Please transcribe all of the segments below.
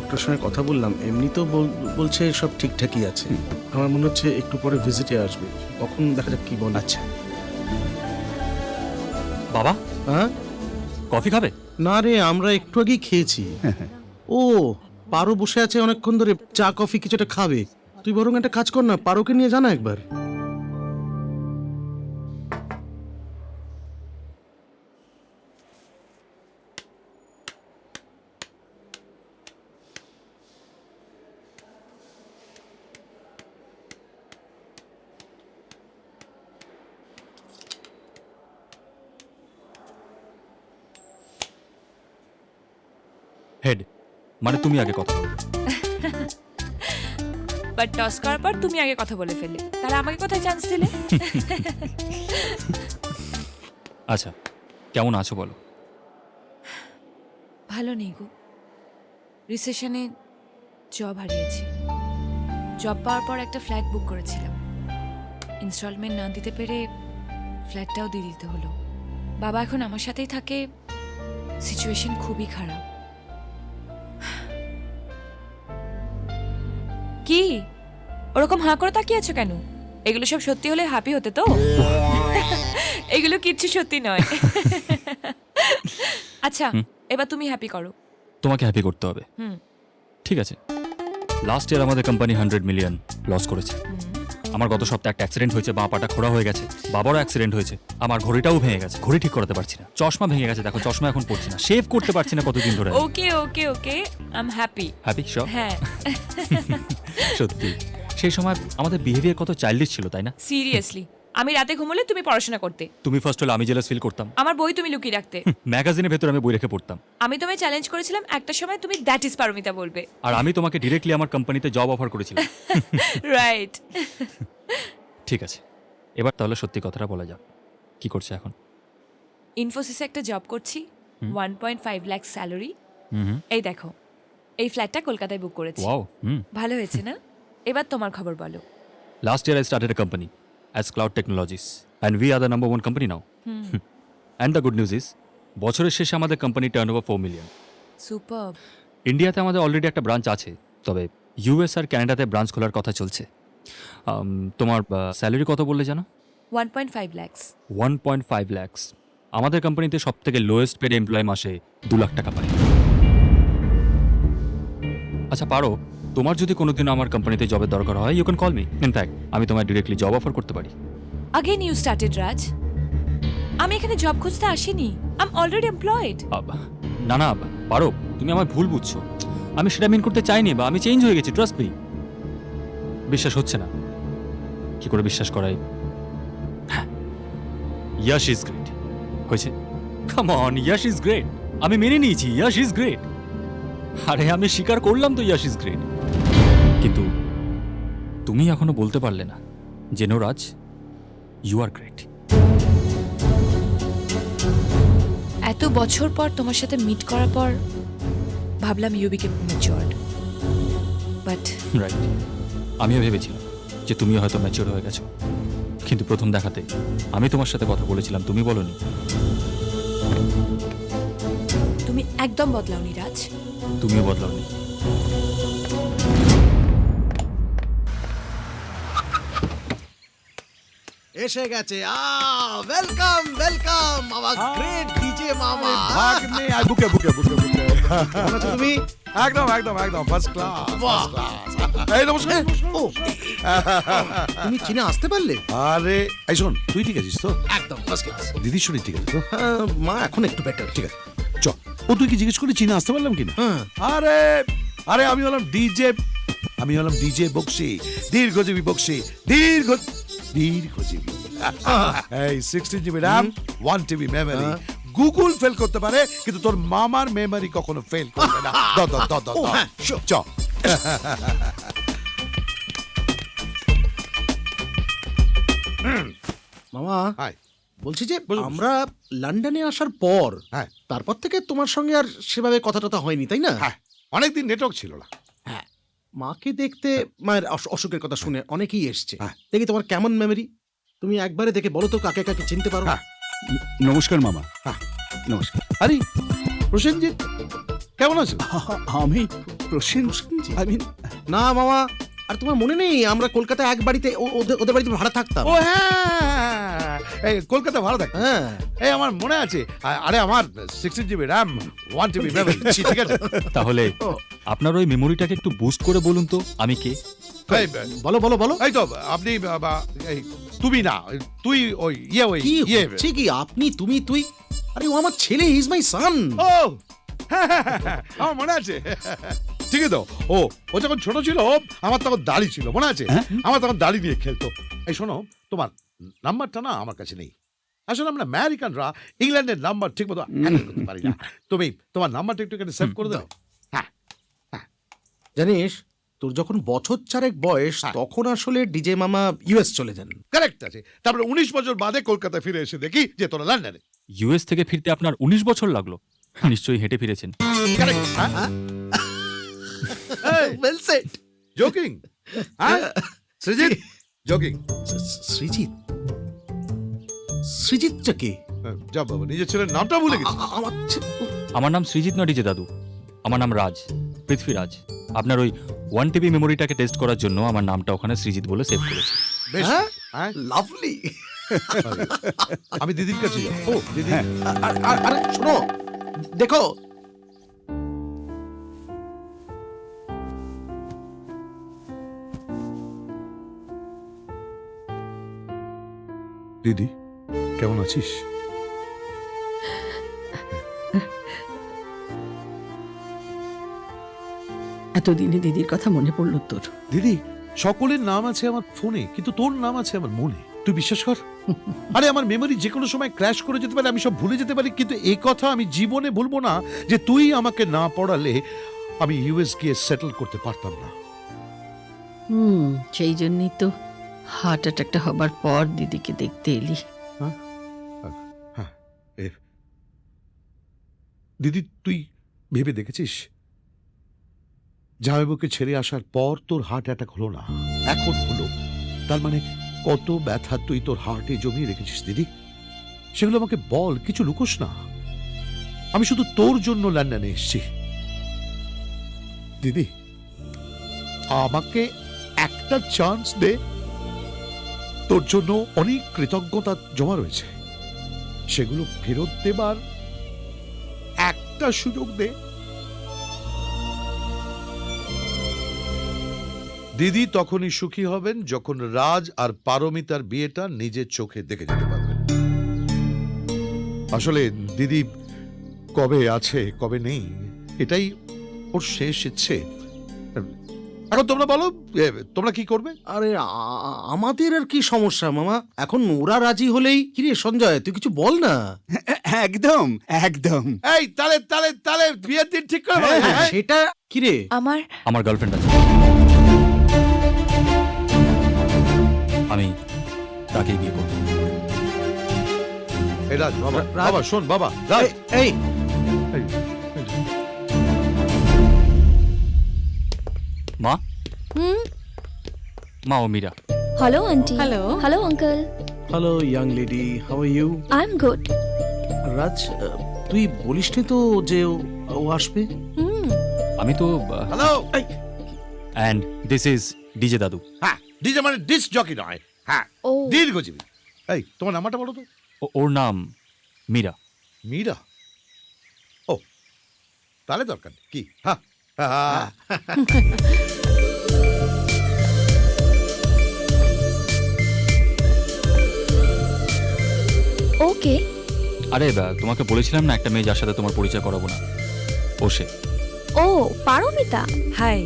ডক্টরের সঙ্গে কথা বললাম, এমনি তো বলছে সব ঠিকঠাকই আছে। আমার মনে হচ্ছে একটু পরে ভিজিটে আসবে, কখন দেখা যাক কি বল। আচ্ছা বাবা, হ্যাঁ কফি খাবে? না রে, আমরা একটু আগেই খেয়েছি। ও পারো বসে আছে অনেকক্ষণ ধরে, চা কফি কিছুটা খাবে। তুই বরং একটা কাজ কর না, পারোকে নিয়ে জানা একবার। হেড মানে তুমি আগে কথা বলো। বাট টস করার পর তুমি আগে কথা বলে ফেললে, তাহলে আমাকে কোথায় চান্স দিলে? আচ্ছা কেমন আছো বলো? ভালো নেই গো, রিসেশনে জব হারিয়েছি। জব পাওয়ার পর একটা ফ্ল্যাট বুক করেছিলাম, ইনস্টলমেন্ট না দিতে পেরে ফ্ল্যাটটাও দিয়ে দিতে হলো। বাবা এখন আমার সাথেই থাকে, সিচুয়েশন খুবই খারাপ। কি ওরকম হাঁ করে তাকিয়ে আছো কেন? এগুলো সব সত্যি হলে হ্যাপি হতে তো। এগুলো কিচ্ছু সত্যি নয়। আচ্ছা এবার তুমি হ্যাপি করো। তোমাকে হ্যাপি করতে হবে। ঠিক আছে, লাস্ট ইয়ার আমাদের কোম্পানি 100 মিলিয়ন লস করেছে। আমার গত সপ্তাহে একটা অ্যাক্সিডেন্ট হয়েছে, বাঁ পাটা খোড়া হয়ে গেছে। বাবারও অ্যাক্সিডেন্ট হয়েছে, আমার ঘড়িটাও ভেঙে গেছে, ঘড়ি ঠিক করাতে পারছি না। চশমা ভেঙে গেছে, দেখো চশমা এখন পড়ছি না, শেভ করতে পারছি না কতদিন ধরে। Okay okay okay, I am happy. Happy sure? হ্যাঁ। সত্যি সেই সময় আমাদের বিহেভিয়ার কত চাইল্ডিশ ছিল, তাই না? সিরিয়াসলি, আমি রাতে ঘুমোলে তুমি পড়াশোনা করতে, তুমি ফার্স্ট হলে আমি জেলাস ফিল করতাম। আমার বই তুমি লুকিয়ে রাখতে, ম্যাগাজিনের ভেতর আমি বই রেখে পড়তাম। আমি তোমায় চ্যালেঞ্জ করেছিলাম একটা সময় তুমি দ্যাট ইজ পারমিতা বলবে, আর আমি তোমাকে ডিরেক্টলি আমার কোম্পানিতে জব অফার করেছিলাম। রাইট? ঠিক আছে, এবার তাহলে সত্যি কথাটা বলা যাক, কি করছে এখন? ইনফোসিসে একটা জব করছি, 1.5 লাখ স্যালারি। হুম, এই দেখো, এই ফ্ল্যাটটা কলকাতায় বুক করেছি। ওয়াও, ভালো হয়েছে না? এবার তোমার খবর বলো। Last year I started a company as Cloud Technologies and we are the number one company now. And the good news is বছরের শেষে আমাদের কোম্পানি টার্নওভার 4 মিলিয়ন। সুপারব। ইন্ডিয়াতে আমাদের অলরেডি একটা ব্রাঞ্চ আছে, তবে ইউএস আর কানাডাতে ব্রাঞ্চ খোলার কথা চলছে। তোমার স্যালারি কত বললে জানো? 1.5 lakhs। 1.5 lakhs। আমাদের কোম্পানিতে সব থেকে লোয়েস্ট পেড এমপ্লয় মাসে 2 লাখ টাকা পায়। আচ্ছা পারো, তোমার যদি কোনোদিন আমার কোম্পানিতে জবের দরকার হয়, you can call me. In fact আমি তোমায় ডিরেক্টলি জব অফার করতে পারি। Again you started Raj. আমি এখানে জব খুঁজতে আসিনি, আই এম অলরেডি এমপ্লয়েড। না না পারো, তুমি আমার ভুল বুঝছো। আমি সেটা মিন করতে চাইনি, বা আমি চেঞ্জ হয়ে গেছি, ট্রাস্ট মি। বিশ্বাস হচ্ছে না? কি করে বিশ্বাস করাই? হ্যাঁ, ইয়াশ ইজ গ্রেট। হয়েছে? Come on, Yash is great. আমি মেনে নিয়েছি ইয়াশ ইজ গ্রেট। আরে আমি স্বীকার করলাম তো ইয়াশ ইজ গ্রেট, কিন্তু তুমি এখনো বলতে পারলে না যে no Raj, you are great. এত বছর পর তোমার সাথে মিট করার পর ভাবলাম you became matured, but right, আমিও ভেবেছিলাম যে তুমিও হয়তো ম্যাচিওর হয়ে গেছো, কিন্তু প্রথম দেখাতে আমি তোমার সাথে কথা বলেছিলাম, তুমি বলনি। তুমি একদম বদলাওনি রাজ। তুমিও বদলাওনি। এসে গেছে, ওয়েলকাম ওয়েলকাম আমার গ্রেট ডিজে মামা। ভাগ্নে আই বুকে বুকে বুকে বুকে কেমন আছো তুমি? একদম একদম একদম ফার্স্ট ক্লাস বাহ। এই নমস্কার। ও তুমি চীনে আসতে পারলে? আরে এই শোন, তুই ঠিক আছিস তো? একদম ফার্স্ট ক্লাস। দিদির শরীর ঠিক আছে তো? মা এখন একটু বেটার। ঠিক আছে, চ। ও তুই কি জিজ্ঞেস করে চীনে আসতে পারলাম কিনা? হ্যাঁ। আরে আরে আমি হলাম ডিজে বক্সি, দীর্ঘজীবী বক্সি, দীর্ঘজীবী। এই 16 GB RAM, 1 TB memory. Google fail করতে পারে, কিন্তু তোর মামার মেমোরি কখনো ফেল করবে না। ও হ্যাঁ, sure. চ। মামা হাই। বলছি যে বলুন। আমরা লন্ডনে আসার পর হ্যাঁ তারপর থেকে তোমার সঙ্গে আর সেভাবে কথা টথা হয়নি, তাই না? হ্যাঁ, অনেকদিন নেটওয়ার্ক ছিল না। হ্যাঁ, মাকে দেখতে, মায়ের অসুখের কথা শুনে অনেকেই এসছে। হ্যাঁ। দেখি তোমার কেমন মেমরি, তুমি একবারে দেখে বলো তো কাকে কাকে চিনতে পারো? হ্যাঁ। নমস্কার মামা। হ্যাঁ। নমস্কার। আরে প্রসেনজিৎ, কেমন আছো? আমি প্রসেনজিৎ আই মিন না মামা, আর তোমার মনে নেই আমরা কলকাতায় এক বাড়িতে ওদের বাড়িতে ভাড়া থাকতাম? ও হ্যাঁ, এই কলকাতা ভালো থাকে। হ্যাঁ, এই আমার মনে আছে। আরে আমার 16GB RAM 1TB মেমরি, ঠিক আছে? তাহলে আপনার ওই মেমোরিটাকে একটু বুস্ট করে বলুন তো আমি কে। এই, বলো বলো বলো। এই তো আপনি এই তুমি না, তুই ওই ওই কি হচ্ছে কি আপনি তুমি তুই? আরে ও আমার ছেলে, ইজ মাই সান। ও আমার মনে আছে। ঠিকই তো। ও যখন ছোট ছিল আমার তখন দাড়ি ছিল, মনে আছে? আমার তখন দাড়ি নিয়ে খেলতো। এই শোনো, তোমার নাম্বারটা না আমার কাছে নেই। আসলে আমরা আমেরিকানরা ইংল্যান্ডের নাম্বার ঠিক মতো হ্যান্ডেল করতে পারি না। তুমি তোমার নাম্বারটা একটু সেভ করে দাও। হ্যাঁ, জানিস, তোর যখন বছর 4 বয়স তখন আসলে ডিজে মামা ইউএস চলে যান। কারেক্ট আছে। তারপরে 19 বছর বাদে কলকাতা ফিরে এসে দেখি যে তোরা লন্ডনে। ইউএস থেকে ফিরতে আপনার 19 বছর লাগলো? নিশ্চয়ই হেঁটে ফিরেছেন। কারেক্ট। Well said. জোকিং? হ্যাঁ সৃজিত, জোকিং। সৃজিত? সৃজিতটা কে? যা বাবা, নিজের ছেলের নামটা ভুলে গেছি। আমার নাম সৃজিত না ডিজে দাদু, আমার নাম রাজ, পৃথ্বীরাজ। আপনার ওই 1TB মেমোরিটাকে টেস্ট করার জন্য আমার নামটা ওখানে সৃজিত বলে সেভ করেছি। বেশ। হ্যাঁ? হ্যাঁ, লাভলি। আমি দিদির কাছে যাব। ও দিদি, আরে শোনো, দেখো দিদি কেমন আছিস? এতদিনে দিদির কথা মনে পড়লো তোর? দিদি, সকলের নাম আছে আমার ফোনে, কিন্তু তোর নাম আছে আমার মনে। তুই বিশ্বাস কর। আরে আমার মেমরি যে কোনো সময় ক্র্যাশ করে যেতে পারে, আমি সব ভুলে যেতে পারি, কিন্তু এই কথা আমি জীবনে ভুলবো না যে তুই আমাকে না পড়ালে আমি ইউএস গিয়ে সেটেল করতে পারতাম না। সেই জন্যই তো হার্ট অ্যাটাকটা হবার পর দিদিকে দেখতে এলি। দিদি, তুই ভেবে দেখেছিস জামাইবাবুকে ছেড়ে আসার পর তোর হার্ট অ্যাটাক হলো না, এখন হলো? তার মানে কত ব্যথা তুই তোর হার্টে জমিয়ে রেখেছিস দিদি। সেগুলো আমাকে বল, কিছু লুকোস না। আমি শুধু তোর জন্য লন্ডনে এসেছি দিদি। আমাকে একটা চান্স দে, তোর জন্য অনেক কৃতজ্ঞতা জমা রয়েছে, সেগুলো ফেরত দেবার একটা সুযোগ দে। দিদি তখনই সুখী হবেন যখন রাজ আর পারমিতার বিয়েটা নিজের চোখে দেখে যেতে পারবেন। আসলে দিদি কবে আছে কবে নেই এটাই ওর শেষ ইচ্ছে। এখন তোমরা বলো, তোমরা কি করবে? আরে আমাদের আর কি সমস্যা মামা, এখন ওরা রাজি হলেই। কিরে সঞ্জয়, তুই কিছু বল না। একদম একদম। এই তালে তালে তালে বিয়ের দিন ঠিক করে বলো। হ্যাঁ? সেটা কিরে? আমার গার্লফ্রেন্ড আছে, আমি তাকেই বিয়ে করব। এই রাজ, বাবা বাবা শোন বাবা, রাজ এই মা, মা ও Meera. Hello, Auntie. Hello. Hello, Uncle. Hello young lady, how are you? I'm good. Raj, তুই বলিসনি তো যে ও আসবে? আমি তো hello. And this is DJ দাদু। হ্যাঁ, ডিজে মানে ডিস্ক জকি নয়। হ্যাঁ, ও। দীর্ঘজীবী। এই তোমার নামটা বলো তো। ওর নাম মীরা। মীরা? ও, তাহলে দরকার নেই। কি? হ্যাঁ হ্যাঁ। Okay. আরে তোমাকে বলেছিলাম না একটা মেয়ে যার সাথে তোমার পরিচয় করাবো না, ও সে। Oh, Paromita. হাই,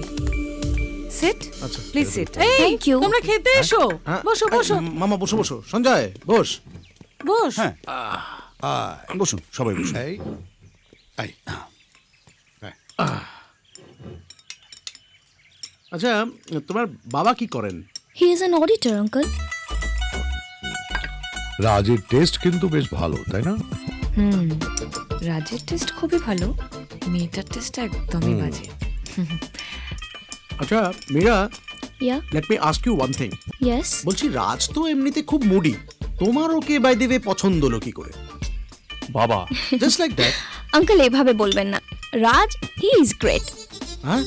সিট আচ্ছা প্লিজ সিট। Thank you. তোমরা খেতে এসো। হ্যাঁ, বসো বসো মামা বসো বসো। সঞ্জয় বস। বস। হ্যাঁ বসুন, সবাই বসুন। এই এই আচ্ছা, তোমার বাবা কি করেন? He is an auditor, Uncle. রাজের টেস্ট কিন্তু বেশ ভালো, তাই না? রাজের টেস্ট খুবই ভালো, মেয়েটার টেস্ট একদমই বাজে। আচ্ছা Meera, Yeah. Let me ask you one thing. Yes. বলছি রাজ তো এমনিতে খুব মুডি, তোমার ওকে বাই দেবে পছন্দ হলো কি করে? বাবা, জাস্ট লাইক দ্যাট। Uncle এভাবে বলবেন না। Raj, he is great. হ্যাঁ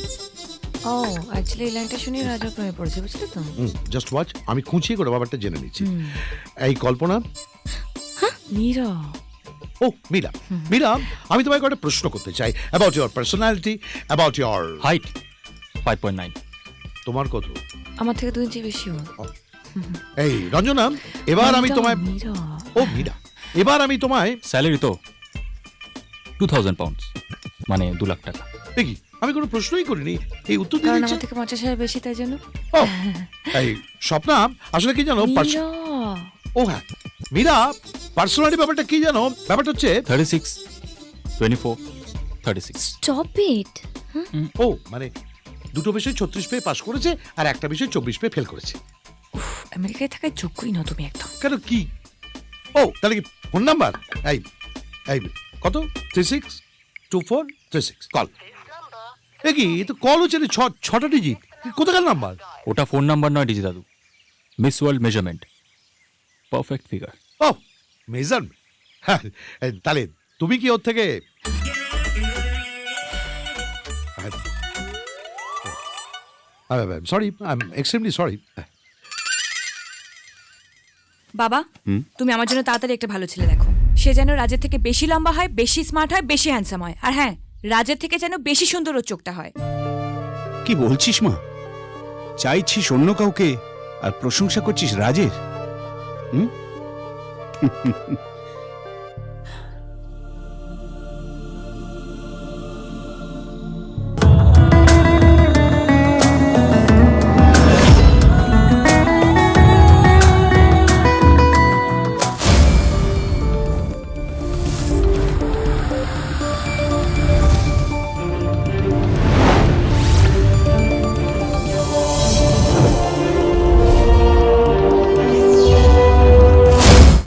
ও অ্যাকচুয়ালি এই লাইনটা শুনে রাজা প্রেমে পড়েছে, বুঝলে তো? জাস্ট ওয়াচ, আমি খুঁচিয়ে করে ব্যাপারটা জেনে নিচ্ছি। এই কল্পনা, মীরা, ও মীরা, মীরা, আমি তোমায় একটা প্রশ্ন করতে চাই about your personality, about your height 5.9। তোমার কত? আমার থেকে 2 ইঞ্চি বেশি ও। এই রঞ্জনা, এবার আমি তোমায়, মীরা, ও মীরা, এবার আমি তোমায়, স্যালারি তো 2000 পাউন্ডস, মানে 2 লাখ টাকা। দেখি আমি কোনো প্রশ্নই করিনি, এই উত্তর দিয়ে কারণ দিচ্ছে। আমার থেকে 50,000 বেশি, তাই জন্য। ও, এই স্বপ্না, আসলে কি জানো মীরা, ও হ্যাঁ মীরা, পার্সোনালিটি ব্যাপারটা কি জানো, ব্যাপারটা হচ্ছে 36, 24, 36। Stop it. ও মানে দুটো বিষয় 36 পেয়ে পাশ করেছে আর একটা বিষয় 24 পেয়ে ফেল করেছে। উফ, আমেরিকায় থাকার যোগ্যই না তুমি একদম। কেন কি? ও তাহলে কি ফোন নাম্বার? এই এই কত? 362436 কল। এ কি, এ তো কল হচ্ছে রে, 6টা ডিজিট, কোথাকার নাম্বার? ওটা ফোন নাম্বার নয় ডিজি দাদু, miss world measurement, perfect figure. ও মেজারমেন্ট, হ্যাঁ। তাহলে তুমি কি ওর থেকে sorry, I am extremely sorry. বাবা, তুমি আমার জন্য তাড়াতাড়ি একটা ভালো ছেলে দেখো। সে যেন রাজের থেকে বেশি লম্বা হয়, বেশি স্মার্ট হয়, বেশি হ্যান্ডসাম হয়, আর হ্যাঁ, রাজের থেকে যেন বেশি সুন্দর ওর চোখটা হয়। কি বলছিস মা? চাইছিস অন্য কাউকে আর প্রশংসা করছিস রাজের? হুম